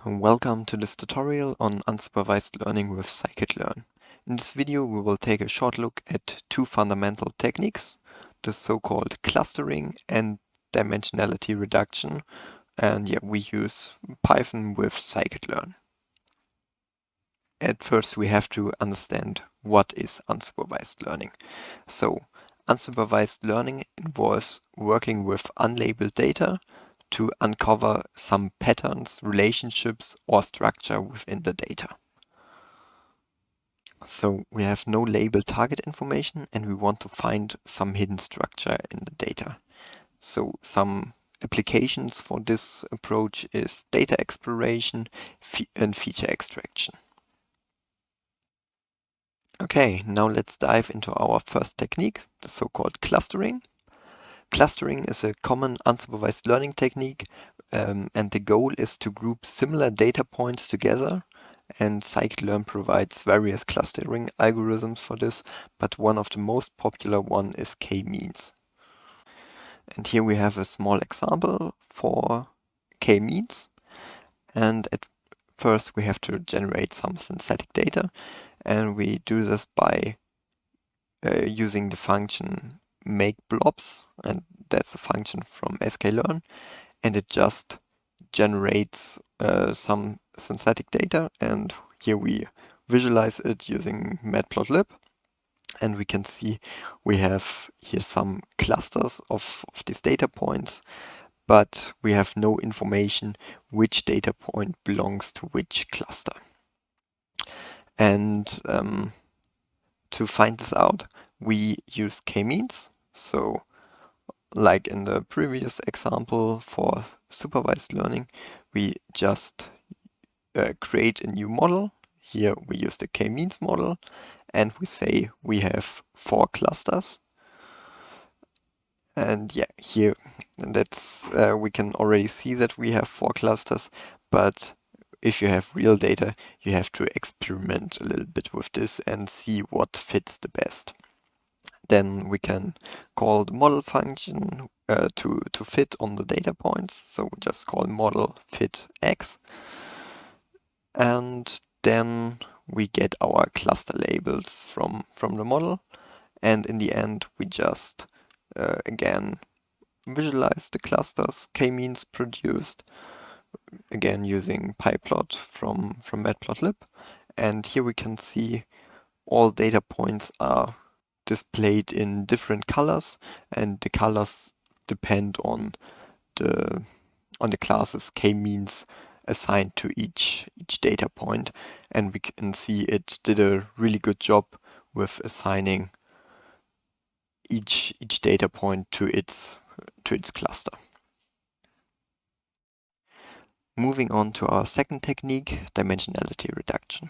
Welcome to this tutorial on unsupervised learning with scikit-learn. In this video we will take a short look at two fundamental techniques, the so-called clustering and dimensionality reduction, and we use Python with scikit-learn. At first we have to understand what is unsupervised learning. So unsupervised learning involves working with unlabeled data to uncover some patterns, relationships, or structure within the data. So we have no labeled target information and we want to find some hidden structure in the data. So some applications for this approach is data exploration and feature extraction. Okay, now let's dive into our first technique, the so-called clustering. Clustering is a common unsupervised learning technique, and the goal is to group similar data points together. And scikit-learn provides various clustering algorithms for this, but one of the most popular one is k-means. And here we have a small example for k-means. And at first we have to generate some synthetic data, and we do this by using the function make blobs, and that's a function from sklearn, and it just generates some synthetic data, and here we visualize it using matplotlib, and we can see we have here some clusters of these data points, but we have no information which data point belongs to which cluster. And to find this out, we use k-means. So like in the previous example for supervised learning, we just create a new model. Here we use the k-means model, and we say we have 4 clusters. And here that's we can already see that we have 4 clusters, but if you have real data, you have to experiment a little bit with this and see what fits the best. Then we can call the model function to fit on the data points. So we just call model fit x. And then we get our cluster labels from the model. And in the end, we just again visualize the clusters k-means produced, again using pyplot from matplotlib. And here we can see all data points are displayed in different colors, and the colors depend on the classes k-means assigned to each data point, and we can see it did a really good job with assigning each data point to its cluster. Moving on to our second technique, dimensionality reduction.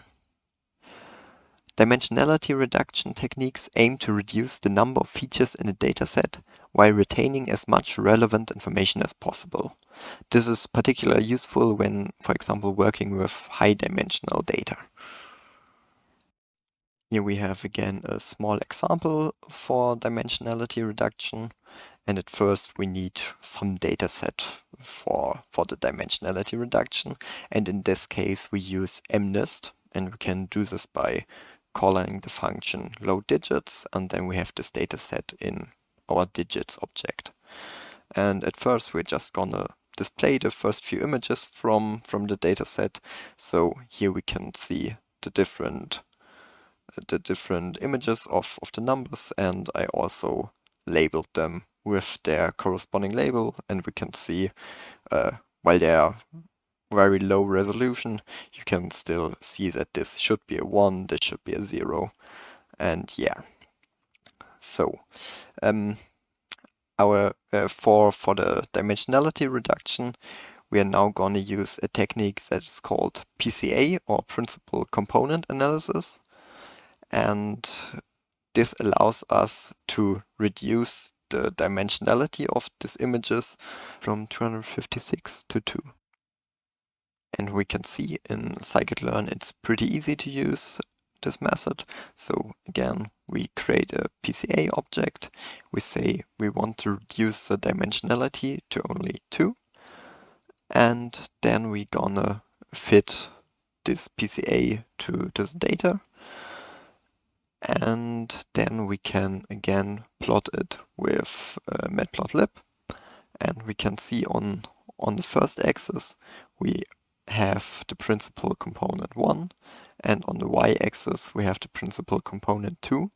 Dimensionality reduction techniques aim to reduce the number of features in a dataset while retaining as much relevant information as possible. This is particularly useful when, for example, working with high-dimensional data. Here we have again a small example for dimensionality reduction, and at first we need some dataset for the dimensionality reduction, and in this case we use mnist, and we can do this by calling the function load digits, and then we have this data set in our digits object. And at first we're just gonna display the first few images from the data set. So here we can see the different images of the numbers, and I also labeled them with their corresponding label, and we can see while they are very low resolution, you can still see that this should be a 1, this should be a 0, and so our for the dimensionality reduction, we are now going to use a technique that is called PCA, or Principal Component Analysis, and this allows us to reduce the dimensionality of these images from 256 to 2. And we can see in scikit-learn it's pretty easy to use this method. So again, we create a PCA object. We say we want to reduce the dimensionality to only 2. And then we're gonna fit this PCA to this data. And then we can again plot it with matplotlib. And we can see on the first axis we have the principal component 1, and on the y-axis we have the principal component 2.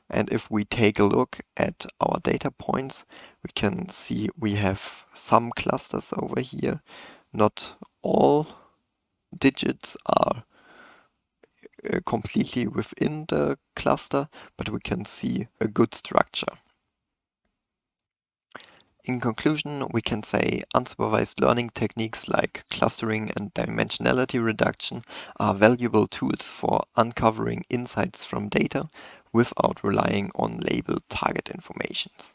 And if we take a look at our data points, we can see we have some clusters over here. Not all digits are completely within the cluster, but we can see a good structure. In conclusion, we can say unsupervised learning techniques like clustering and dimensionality reduction are valuable tools for uncovering insights from data without relying on labeled target informations.